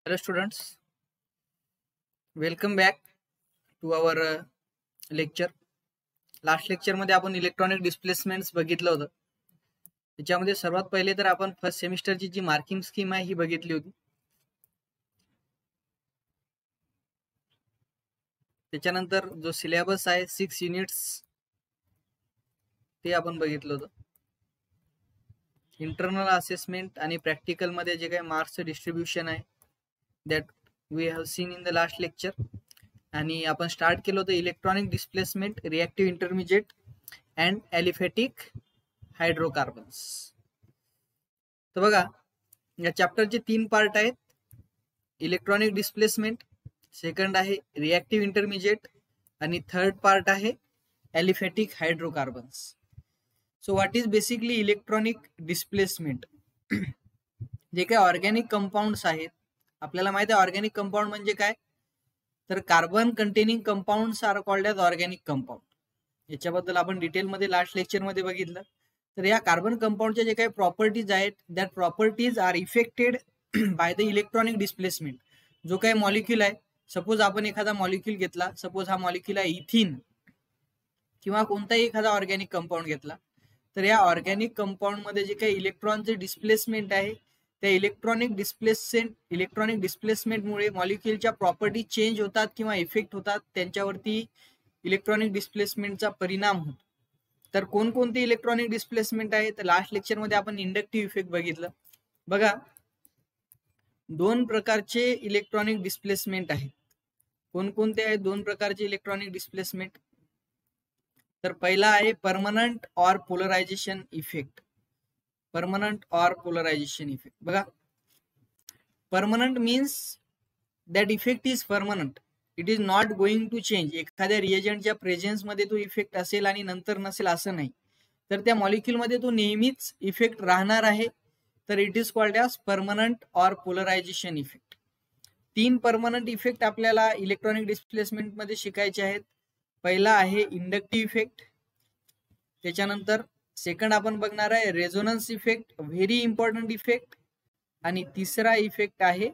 Hello students, welcome back to our lecture. Last lecture मध्ये आपण electronic displacements बघितलं होतं. त्याच्यामध्ये सर्वात पहिले तर आपण फर्स्ट सेमिस्टरची जी मार्किंग स्कीम आहे ही बघितली होती. त्याच्यानंतर जो सिलेबस आहे 6 युनिट्स ते आपण बघितलं होतं. इंटरनल असेसमेंट आणि प्रॅक्टिकल मध्ये जे काही मार्क्सचं डिस्ट्रीब्युशन आहे that we have seen in the last lecture. आणि आपण स्टार्ट केलं होतं electronic displacement, reactive intermediate and aliphatic hydrocarbons. तर बघा, या चॅप्टरचे 3 पार्ट आहेत. इलेक्ट्रॉनिक डिस्प्लेसमेंट, सेकंड आहे रिएक्टिव्ह इंटरमिजिएट आणि थर्ड पार्ट आहे aliphatic hydrocarbons. So what is basically electronic displacement? जे काही ऑर्गॅनिक कंपाऊंड्स आहेत, आपल्याला माहिती आहे ऑर्गॅनिक कंपाऊंड म्हणजे काय, तर carbon containing compounds are called as organic compound. याच्याबद्दल आपण डिटेलमध्ये लास्ट लेक्चरमध्ये बघितलं. तर या कार्बन कंपाऊंडच्या जे काही प्रॉपर्टीज आहेत, that properties are affected by the electronic displacement. जो काही मॉलिक्यूल आहे, सपोज आपण एखादा मॉलिक्यूल घेतला, सपोज हा मॉलिक्यूल आहे इथिन किंवा कोणताही एखादा ऑर्गॅनिक कंपाऊंड घेतला, तर या ऑर्गॅनिक कंपाऊंड मध्ये जे काही इलेक्ट्रॉनचे डिस्प्लेसमेंट आहे, त्या इलेक्ट्रॉनिक डिस्प्लेसमेंटमुळे मॉलिक्यूलच्या प्रॉपर्टी चेंज होतात किंवा इफेक्ट होतात, त्यांच्यावरती इलेक्ट्रॉनिक डिस्प्लेसमेंटचा परिणाम होतो. तर कोणकोणते इलेक्ट्रॉनिक डिस्प्लेसमेंट आहे, तर लास्ट लेक्चरमध्ये आपण इंडक्टिव्ह इफेक्ट बघितलं. बघा, 2 प्रकारचे इलेक्ट्रॉनिक डिस्प्लेसमेंट आहेत. कोणकोणते आहेत 2 प्रकारचे इलेक्ट्रॉनिक डिस्प्लेसमेंट? तर पहिला आहे permanent or polarisation effect. Permanent or polarisation effect. बघा, permanent means that effect is permanent, it is not going to change. एखाद्या रिएजंटच्या प्रेझेन्स मध्ये तो इफेक्ट असेल आणि नंतर नसेल असं नाही, तर त्या मॉलिक्यूल मध्ये तो नेहमीच इफेक्ट राहणार आहे. तर it is called as permanent or polarisation effect. 3 permanent effect आपल्याला इलेक्ट्रॉनिक डिस्प्लेसमेंट मध्ये शिकायचे आहेत. पहिला आहे इंडक्टिव्ह इफेक्ट, त्याच्यानंतर सेकंड आपण बघणार आहे resonance effect, very important effect, आणि तिसरा इफेक्ट आहे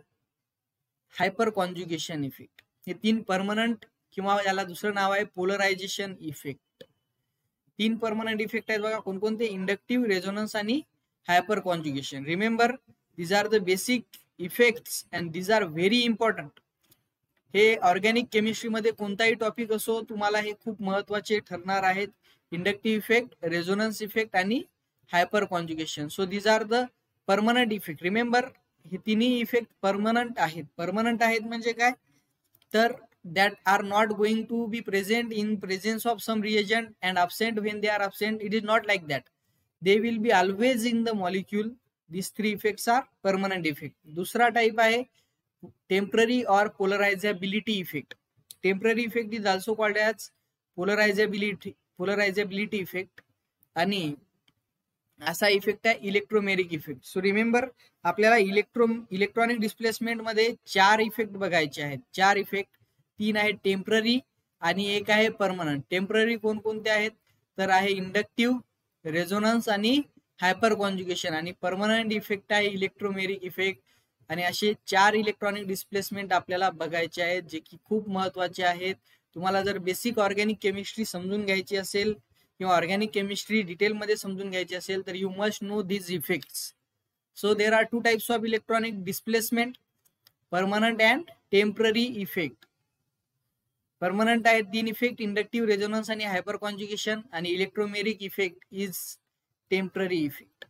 हायपर कॉन्ज्युगेशन इफेक्ट. हे 3 परमनंट किंवा याला दुसरं नाव आहे पोलरायझेशन इफेक्ट. 3 परमनंट इफेक्ट आहेत बघा. कोणकोणते? इंडक्टिव्ह, रेझोनन्स आणि hyperconjugation. Remember, these are the basic effects and these are very important. हे ऑर्गॅनिक केमिस्ट्रीमध्ये कोणताही टॉपिक असो, तुम्हाला हे खूप महत्वाचे ठरणार आहेत. इंडक्टिव्ह इफेक्ट, रेझोनन्स इफेक्ट आणि hyperconjugation. So these are the permanent effect. Remember, हे तिन्ही इफेक्ट परमनंट आहेत. परमनंट आहेत म्हणजे काय, तर that are not going to be present in presence of some reagent and absent when they are absent. It is not like that. They will be always in the molecule. These 3 effects are permanent effect. दुसरा type आहे temporary or polarizability effect. Temporary effect is also called as polarizability effect. आणि असा effect आहे electromeric effect. So remember, आपल्याला electronic displacement मध्ये 4 effect बघायचे आहेत. 4 effect, 3 आहेत टेम्पररी आणि 1 आहे परमनंट. टेम्पररी कोणकोणते आहेत, तर आहे इंडक्टिव्ह, रेझोनन्स आणि हायपर कॉन्ज्युगेशन. आणि परमनंट इफेक्ट आहे इलेक्ट्रोमेरिक इफेक्ट. आणि असे 4 इलेक्ट्रॉनिक डिस्प्लेसमेंट आपल्याला बघायचे आहेत, जे की खूप महत्वाचे आहेत. तुम्हाला जर बेसिक ऑर्गॅनिक केमिस्ट्री समजून घ्यायची असेल किंवा ऑर्गॅनिक केमिस्ट्री डिटेलमध्ये समजून घ्यायची असेल, तर you must know these effects. So there are 2 types of electronic displacement, permanent and temporary effect. Permanent आहेत 3 इफेक्ट, इंडक्टिव्ह, रेझोनन्स आणि हायपर कॉन्ज्युगेशन. आणि electromeric effect is temporary effect.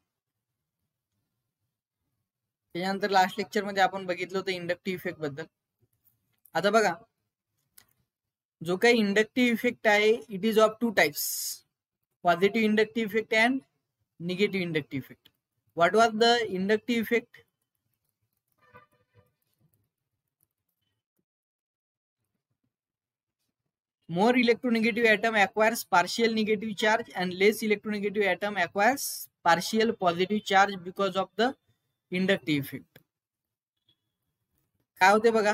त्याच्यानंतर लास्ट लेक्चर मध्ये आपण बघितलं होतं इंडक्टिव्ह इफेक्ट बद्दल. आता बघा, जो काही इंडक्टिव्ह इफेक्ट आहे, it is of 2 types, positive inductive effect and negative inductive effect. What was the inductive effect? More electronegative atom acquires partial negative charge and less electronegative atom acquires partial positive charge because of the inductive effect. काय होते बघा,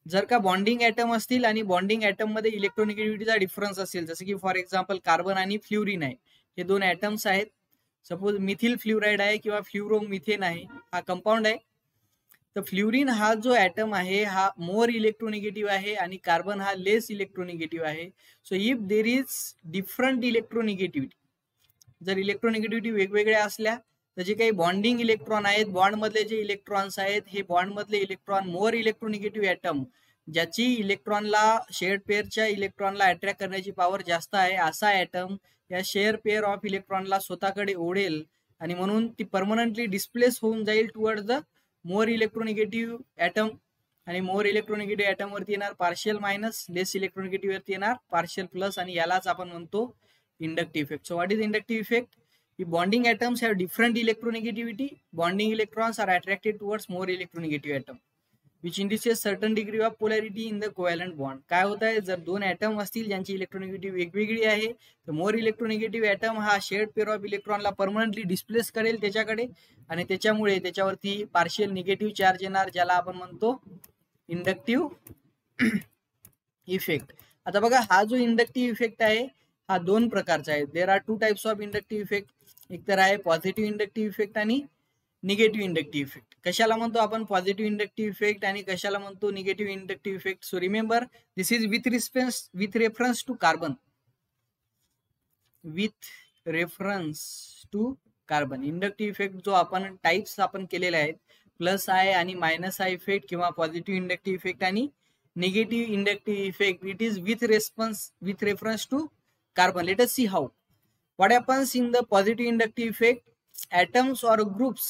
जर का bonding atom असतील आणि bonding atom मध्ये इलेक्ट्रोनेगेटिव्हिटीचा difference असेल, जसं की फॉर एक्झाम्पल कार्बन आणि फ्ल्युरिन आहे, हे 2 ऍटम्स आहेत. सपोज मिथिल फ्ल्युराइड आहे किंवा फ्ल्युरोमिथेन आहे, हा कंपाऊंड आहे. तर फ्ल्युरिन हा जो ऍटम आहे हा मोर इलेक्ट्रोनिगेटिव्ह आहे आणि कार्बन हा लेस इलेक्ट्रोनिगेटिव्ह आहे. So if there is different electronegativity, जर इलेक्ट्रोनिगेटिव्हिटी वेगवेगळ्या असल्या तर जे काही बॉन्डिंग इलेक्ट्रॉन आहेत, बॉन्ड मधले जे इलेक्ट्रॉन्स आहेत, हे बॉन्ड मधले इलेक्ट्रॉन मोर इलेक्ट्रोनिगेटिव्ह ऍटम, ज्याची इलेक्ट्रॉनला शेअर पेअरच्या इलेक्ट्रॉनला अट्रॅक्ट करण्याची पॉवर जास्त आहे, असा ऍटम या शेअर पेअर ऑफ इलेक्ट्रॉनला स्वतःकडे ओढेल आणि म्हणून ती परमनंटली डिस्प्लेस होऊन जाईल टुवर्ड्स द मोर इलेक्ट्रोनिगेटिव्ह ऍटम. आणि मोर इलेक्ट्रोनिगेटिव्ह ऍटम वरती येणार पार्शियल मायनस, लेस इलेक्ट्रोनिगेटिव्ह वरती येणार पार्शियल प्लस, आणि यालाच आपण म्हणतो inductive effect. So what is inductive effect? If bonding atoms have different electronegativity, bonding electrons are attracted towards more electronegative atom, which induces certain degree of polarity in the covalent bond. काय होत आहे, जर दोन atom असतील ज्यांची इलेक्ट्रोनेगेटिव्ह वेगवेगळी आहे तर मोर इलेक्ट्रोनेगेटिव्ह ऍटम हा शेअर्ड पेअर ऑफ इलेक्ट्रॉनला परमनंटली डिस्प्लेस करेल त्याच्याकडे, आणि त्याच्यामुळे त्याच्यावरती पार्शियल निगेटिव्ह चार्ज येणार, ज्याला आपण म्हणतो इंडक्टिव्ह इफेक्ट. आता बघा, हा जो इंडक्टिव्ह इफेक्ट आहे हा दोन प्रकारचा आहे. There are two types of inductive effect. एक तर आहे पॉझिटिव्ह इंडक्टिव्ह इफेक्ट आणि निगेटिव्ह इंडक्टिव्ह इफेक्ट. कशाला म्हणतो आपण पॉझिटिव्ह इंडक्टिव्ह इफेक्ट आणि कशाला म्हणतो negative inductive effect? So remember, this is with reference to carbon. With reference to carbon inductive effect जो आपण टाइप्स आपण केलेले आहेत, प्लस आय आणि मायनस आय इफेक्ट किंवा पॉझिटिव्ह इंडक्टिव्ह इफेक्ट आणि negative inductive effect, it is with reference to carbon. Let us see how. What happens in the positive inductive effect? Atoms or groups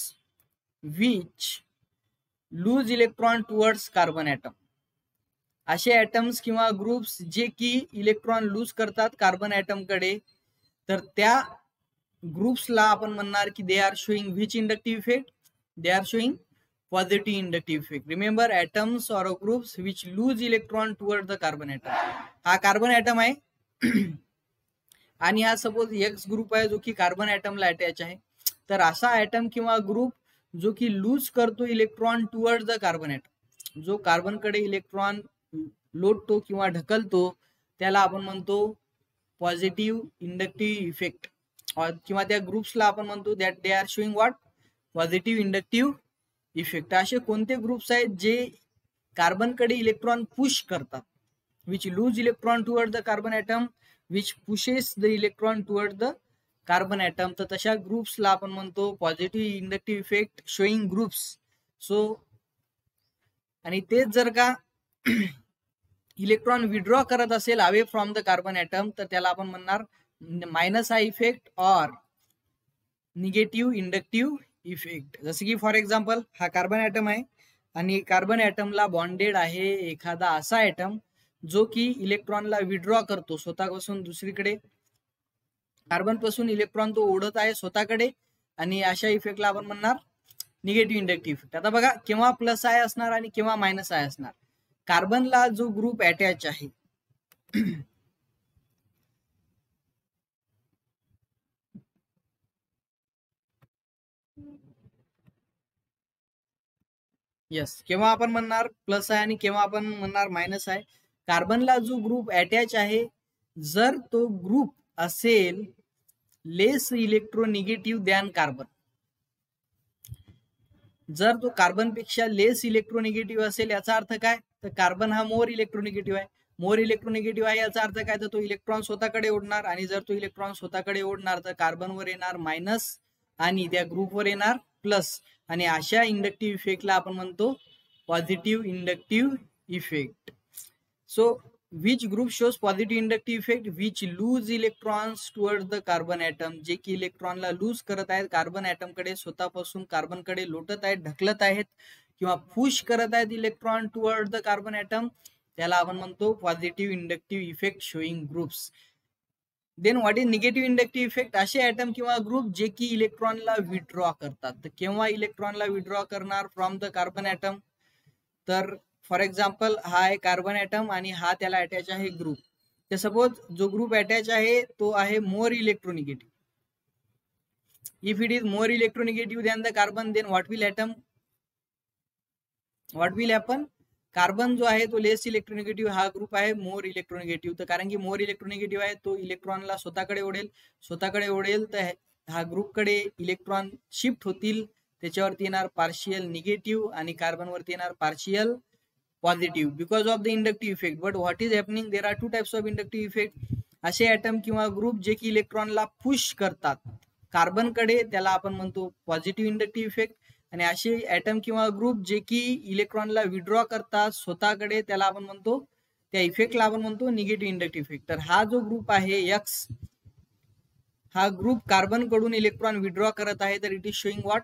which lose electron towards carbon atom. असे atoms किंवा groups जे की electron lose करतात carbon atom कडे, तर त्या ग्रुप्सला आपण म्हणणार की they are showing which inductive effect? They are showing positive inductive effect. Remember, atoms or groups which lose electron towards the carbon atom. हा कार्बन ऍटम आहे आणि हा सपोज एक्स ग्रुप आहे जो की कार्बन ऍटमला अटॅच आहे. तर असा ऍटम किंवा ग्रुप जो की लूज करतो electron towards the carbon atom, जो कार्बन कडे इलेक्ट्रॉन लोटतो किंवा ढकलतो, त्याला आपण म्हणतो पॉझिटिव्ह इंडक्टिव्ह इफेक्ट, किंवा त्या ग्रुप्सला आपण म्हणतो that they are showing what? Positive inductive effect. असे कोणते ग्रुप्स आहेत जे कार्बन कडे इलेक्ट्रॉन पुश करतात, which lose electron towards the carbon atom, which pushes the electron towards the carbon atom. तर तशा ग्रुप्सला आपण म्हणतो positive inductive effect showing groups. So आणि तेच जर का इलेक्ट्रॉन विड्रॉ करत असेल away from the carbon atom, तर त्याला आपण म्हणणार minus I effect or negative inductive effect. जसे की फॉर एक्झाम्पल, हा कार्बन ऍटम आहे आणि कार्बन ऍटमला बॉन्डेड आहे एखादा असा ऍटम जो की इलेक्ट्रॉनला विड्रॉ करतो स्वतःपासून दुसरीकडे, कार्बन पासून इलेक्ट्रॉन तो ओढत आहे स्वतःकडे, आणि अशा इफेक्टला आपण म्हणणार निगेटिव्ह इंडक्टिव्ह इफेक्ट. आता बघा, केव्हा प्लस आय असणार आणि केव्हा मायनस आय असणार. कार्बनला जो ग्रुप अटॅच आहे यस, केव्हा आपण म्हणणार प्लस आय आणि केव्हा आपण म्हणणार मायनस आय. कार्बनला जो ग्रुप अटॅच आहे, जर तो ग्रुप असेल लेस इलेक्ट्रोनिगेटिव्ह दॅन कार्बन, जर तो कार्बन पेक्षा लेस इलेक्ट्रोनिगेटिव्ह असेल, याचा अर्थ काय? तर कार्बन हा मोर इलेक्ट्रोनिगेटिव्ह आहे. मोर इलेक्ट्रोनिगेटिव्ह आहे याचा अर्थ काय? तर तो इलेक्ट्रॉन स्वतःकडे ओढणार, आणि जर तो इलेक्ट्रॉन स्वतःकडे ओढणार तर कार्बनवर येणार मायनस आणि त्या ग्रुपवर येणार प्लस, आणि अशा इंडक्टिव्ह इफेक्टला आपण म्हणतो positive inductive effect. So which group shows positive inductive effect? Which lose electrons towards the carbon atom. जे की इलेक्ट्रॉनला लूज करत आहेत कार्बन ऍटम कडे, स्वतःपासून कार्बन कडे लोटत आहेत, ढकलत आहेत किंवा पुश करत आहेत electron toward the carbon atom, त्याला आपण म्हणतो positive inductive effect showing groups. Then what is negative inductive effect? असे ऍटम किंवा ग्रुप जे की इलेक्ट्रॉनला विड्रॉ करतात. तर केव्हा इलेक्ट्रॉनला विड्रॉ करणार फ्रॉम द कार्बन ऍटम? तर फॉर एक्झाम्पल, हा आहे कार्बन ऍटम आणि हा त्याला अटॅच आहे ग्रुप. तर सपोज जो ग्रुप अटॅच आहे तो आहे more electronegative. If it is more electronegative than the carbon, then what will happen? Carbon जो आहे तो लेस इलेक्ट्रोनिगेटिव्ह, हा ग्रुप आहे मोर इलेक्ट्रोनिगेटिव्ह. तर कारण की मोर इलेक्ट्रोनिगेटिव्ह आहे, तो इलेक्ट्रॉनला स्वतःकडे ओढेल तर हा ग्रुप कडे इलेक्ट्रॉन शिफ्ट होतील त्याच्यावरती येणार पार्शियल निगेटिव्ह आणि कार्बन वरती येणार partial positive because of the inductive effect. But what is happening, there are two types of inductive effect. असे ऍटम किंवा ग्रुप जे की इलेक्ट्रॉनला पुश करतात कार्बन कडे, त्याला आपण म्हणतो पॉझिटिव्ह इंडक्टिव्ह इफेक्ट. आणि असे ऍटम किंवा ग्रुप जे की इलेक्ट्रॉनला विड्रॉ करतात स्वतःकडे, त्याला आपण म्हणतो, त्या इफेक्टला आपण म्हणतो निगेटिव्ह इंडक्टिव्ह इफेक्ट. तर हा जो ग्रुप आहे एक्स, हा ग्रुप कार्बन कडून इलेक्ट्रॉन विड्रॉ करत आहे, तर it is showing what,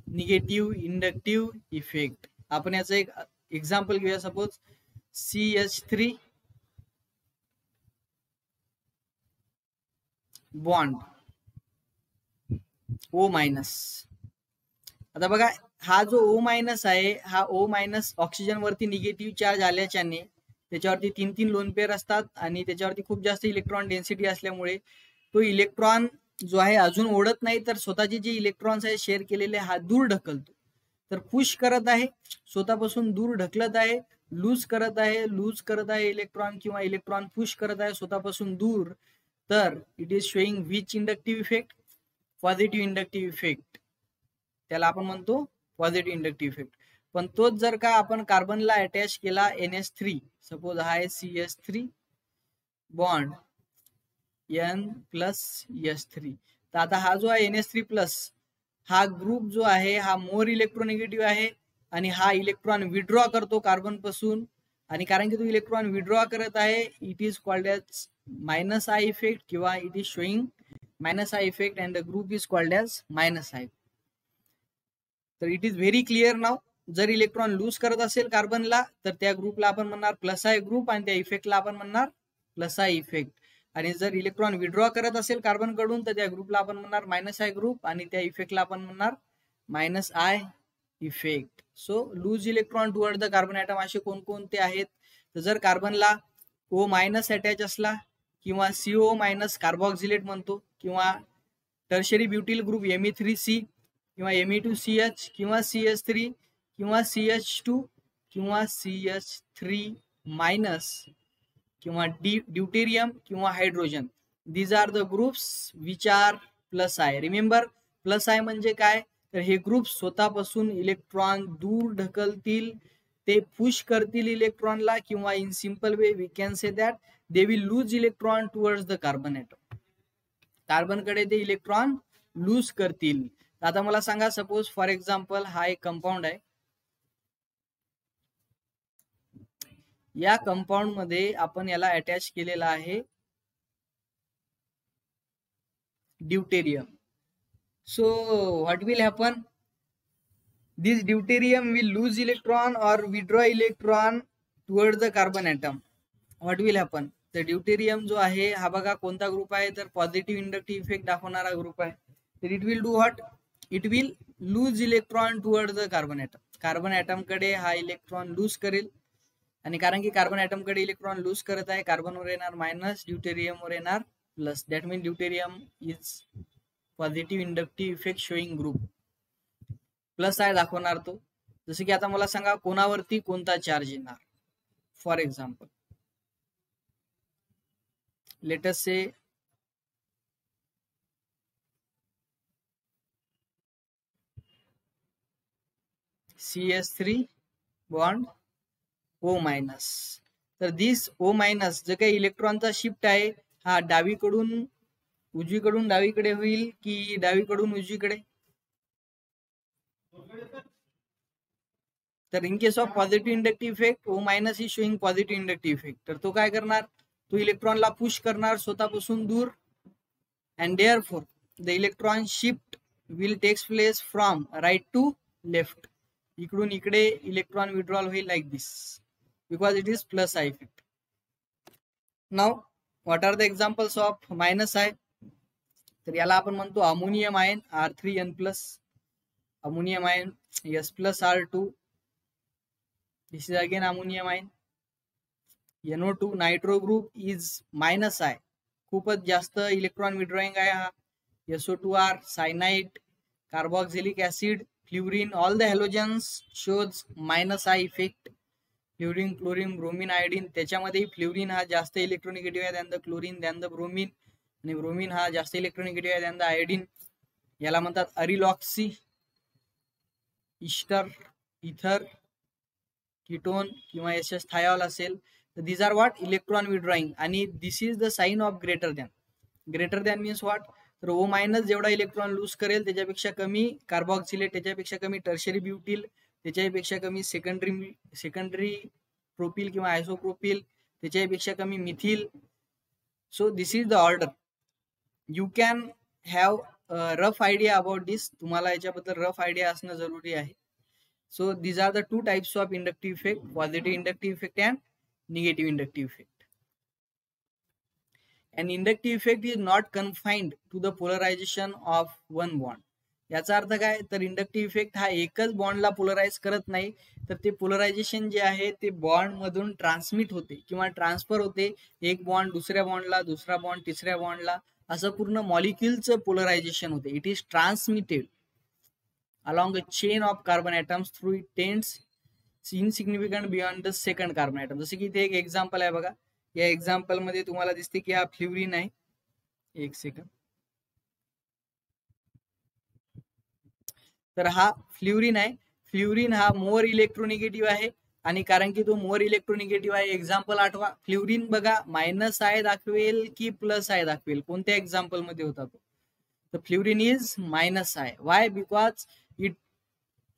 negative inductive effect. आपण याचं एक एक्झाम्पल घेऊया. Suppose CH3 bond O minus. आता बघा, हा जो O मायनस आहे, हा O मायनस ऑक्सिजन वरती निगेटिव्ह चार्ज आल्याच्याने त्याच्यावरती 3 लोन पेअर असतात आणि त्याच्यावरती खूप जास्त इलेक्ट्रॉन डेन्सिटी असल्यामुळे तो इलेक्ट्रॉन जो आहे अजून ओढत नाही, तर स्वतःचे जे इलेक्ट्रॉन्स आहे शेअर केलेले हा दूर ढकलतो. तर पुश करत आहे, स्वतःपासून दूर ढकलत आहे, लूज करत आहे इलेक्ट्रॉन, किंवा इलेक्ट्रॉन पुश करत आहे स्वतःपासून दूर. तर it is showing which inductive effect, positive inductive effect. त्याला आपण म्हणतो पॉझिटिव्ह इंडक्टिव्ह इफेक्ट. पण तोच जर का आपण कार्बनला अटॅच केला NH3, सपोज हा आहे CH3 बॉन्ड N+S3, तर आता हा जो आहे NH3+, हा ग्रुप जो आहे हा मोर इलेक्ट्रोनिगेटिव्ह आहे आणि हा इलेक्ट्रॉन विड्रॉ करतो कार्बन पासून. आणि कारण की तो इलेक्ट्रॉन विड्रॉ करत आहे, it is called as -I effect, किंवा it is showing -I effect and the group is called as -I. तर it is very clear now. जर इलेक्ट्रॉन लूज करत असेल कार्बनला, तर त्या ग्रुपला आपण म्हणणार +I ग्रुप आणि त्या इफेक्टला आपण म्हणणार +I इफेक्ट. आणि जर इलेक्ट्रॉन विड्रॉ करत असेल कार्बन कडून, तर त्या ग्रुपला आपण म्हणणार -I ग्रुप आणि त्या इफेक्टला आपण म्हणणार -I effect. So loose electron toward the carbon atom असे कोणकोणते आहेत, तर जर कार्बनला O- अटॅच असला, किंवा CO- कार्बॉक्सिलेट म्हणतो, किंवा टर्शरी ब्युटिल ग्रुप Me3C, किंवा Me2CH, किंवा CH3, किंवा CH2, किंवा CH3-, किंवा ड्यूटेरियम, किंवा hydrogen. These are the groups which are +I. Remember, +I म्हणजे काय, तर हे ग्रुप स्वतःपासून इलेक्ट्रॉन दूर ढकलतील, ते पुश करतील इलेक्ट्रॉनला, किंवा in simple way we can say that they will lose electron towards the carbon atom. Carbon कडे ते इलेक्ट्रॉन लूज करतील. आता मला सांगा, सपोज फॉर एक्झाम्पल हा एक कंपाऊंड आहे, या कंपाऊंड मध्ये आपण याला अटॅच केलेला आहे deuterium. So what will happen, this deuterium will lose electron or withdraw electron toward the carbon atom. What will happen, तर ड्यूटेरियम जो आहे हा बघा कोणता ग्रुप आहे, तर पॉझिटिव्ह इंडक्टिव्ह इफेक्ट दाखवणारा ग्रुप आहे. तर it will do what, it will lose electron toward the carbon atom. Carbon atom कडे हा इलेक्ट्रॉन लूज करेल, आणि कारण की कार्बन ऍटम कडे इलेक्ट्रॉन लूज करत आहे, कार्बनवर येणार मायनस, ड्यूटेरियमवर येणार plus. That mean deuterium is positive inductive effect showing group. +I दाखवणार तो. जसं की आता मला सांगा कोणावरती कोणता चार्ज येणार. For example let us say CH3 bond O-. तर दिस O- जो काही इलेक्ट्रॉनचा शिफ्ट आहे, हा डावीकडून उजवीकडून डावीकडे होईल की डावीकडून उजवीकडे. तर in case of positive inductive effect, O- is showing positive inductive effect. तर तो काय करणार, तो इलेक्ट्रॉनला पुश करणार स्वतःपासून दूर, and therefore the electron shift will takes place from right to left. इकडून इकडे इलेक्ट्रॉन विड्रॉल होईल like this, because it is +I effect. Now what are the examples of -I, तर याला आपण म्हणतो ammonium ion R3N+, ammonium ion S+R2, this is again ammonium ion. NO2 nitro group is -I, खूपच जास्त electron withdrawing आहे हा. SO2R, cyanide, carboxylic acid, fluorine, all the halogens shows -I effect. Fluorine, chlorine, bromine, iodine, त्याच्यामध्ये fluorine हा जास्त electronegative आहे than the chlorine, than the bromine, आणि bromine हा जास्त इलेक्ट्रोनिगेटिव्ह आहे दॅन द आयोडीन. याला म्हणतात अरिलॉक्सी. इस्टर, इथर, कीटोन किंवा एसएस थायॉल असेल तर these are what electron withdrawing. आणि this is the sign of greater than. Greater than means what, तर O मायनस जेवढा इलेक्ट्रॉन लूज करेल त्याच्यापेक्षा कमी कार्बोक्सिलेट, त्याच्यापेक्षा कमी टर्शरी ब्युटिल, त्याच्यापेक्षा कमी सेकंडरी प्रोपिल किंवा आयसोप्रोपिल, त्याच्यापेक्षा कमी methyl. So this is the order. You can have rough idea about this. तुम्हाला याच्याबद्दल रफ आयडिया असणं जरुरी आहे. So these are the two types of inductive effect, positive inductive effect and negative inductive effect. An inductive effect is not confined to the polarization of one bond. याचा अर्थ काय, तर inductive effect हा एकच बॉन्डला polarise करत नाही, तर ते पोलरायझेशन जे आहे ते बॉन्ड मधून ट्रान्समिट होते किंवा ट्रान्सफर होते. एक बॉन्ड दुसऱ्या बॉन्डला, दुसरा बॉन्ड तिसऱ्या बॉन्डला, असं पूर्ण मॉलिक्युलचं पोलरायझेशन होते. It is transmitted along a chain of carbon atoms through it tends insignificant beyond the second carbon atom. जसे की इथे एक एक्झाम्पल आहे बघा. या एक्झाम्पल मध्ये तुम्हाला दिसते की हा फ्ल्युरिन आहे. एक सेकंड. तर हा फ्ल्युरिन आहे. फ्ल्युरिन हा मोर इलेक्ट्रोनिगेटिव्ह आहे आणि कारण की तो मोर इलेक्ट्रोनिगेटिव्ह आहे, एक्झाम्पल आठवा. फ्ल्युरिन बघा मायनस आय दाखवेल की प्लस आय दाखवेल, कोणत्या एक्झाम्पल मध्ये होता तो, तर fluorine is minus I. Why? Because it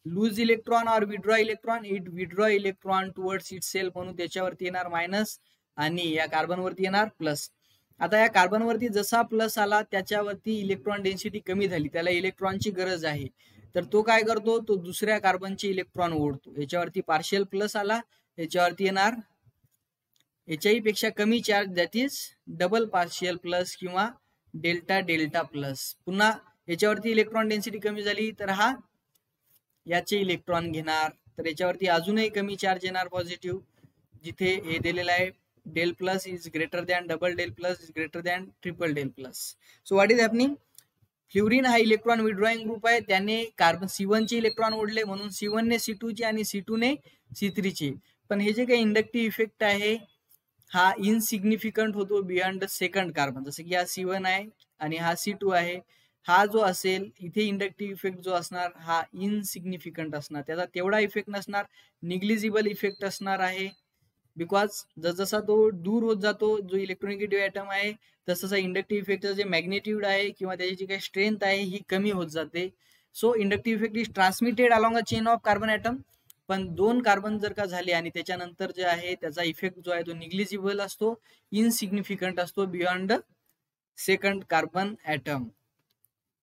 lose electron or withdraw electron, it withdraw electron towards itself, म्हणून त्याच्यावरती येणार मायनस आणि या कार्बन वरती येणार प्लस. आता या कार्बन वरती जसा प्लस आला त्याच्यावरती इलेक्ट्रॉन डेन्सिटी कमी झाली, त्याला इलेक्ट्रॉनची गरज आहे, तर तो काय करतो, तो दुसऱ्या कार्बनचे इलेक्ट्रॉन ओढतो. याच्यावरती पार्शियल प्लस आला, याच्यावरती येणार याच्याही पेक्षा कमी charge, that is double partial plus किंवा डेल्टा डेल्टा प्लस. पुन्हा याच्यावरती इलेक्ट्रॉन डेन्सिटी कमी झाली तर हा याचे इलेक्ट्रॉन घेणार, तर याच्यावरती अजूनही कमी चार्ज येणार पॉझिटिव्ह, जिथे हे दिलेलं आहे del plus is greater than double del plus is greater than triple del plus. So what is happening, fluorine हा इलेक्ट्रॉन विड्रॉइंग ग्रुप आहे, त्याने कार्बन C1 चे इलेक्ट्रॉन ओढले, म्हणून C1 ने C2 चे आणि C2 ने C3 चे. पण हे जे काही इंडक्टिव्ह इफेक्ट आहे हा इनसिग्निफिकंट होतो बियॉन्ड द सेकंड कार्बन. जसं की हा C1 आहे आणि हा C2 आहे, हा जो असेल इथे इंडक्टिव्ह इफेक्ट जो असणार हा इनसिग्निफिकंट असणार, त्याचा तेवढा इफेक्ट नसणार, निग्लिजिबल इफेक्ट असणार आहे. बिकॉज जसा तो दूर होत जातो जो इलेक्ट्रोनिगेटिव्ह ऍटम आहे, तसं इंडक्टिव्ह इफेक्टचं जे मॅग्नेट्यूड आहे किंवा त्याची जी काही स्ट्रेंथ आहे ही कमी होत जाते. So inductive effect is transmitted along a chain of carbon atom. पण दोन कार्बन जर का झाले आणि त्याच्यानंतर जे आहे त्याचा इफेक्ट जो आहे तो निग्लिजिबल असतो, इनसिग्निफिकंट असतो बियॉन्ड सेकंड कार्बन ऍटम.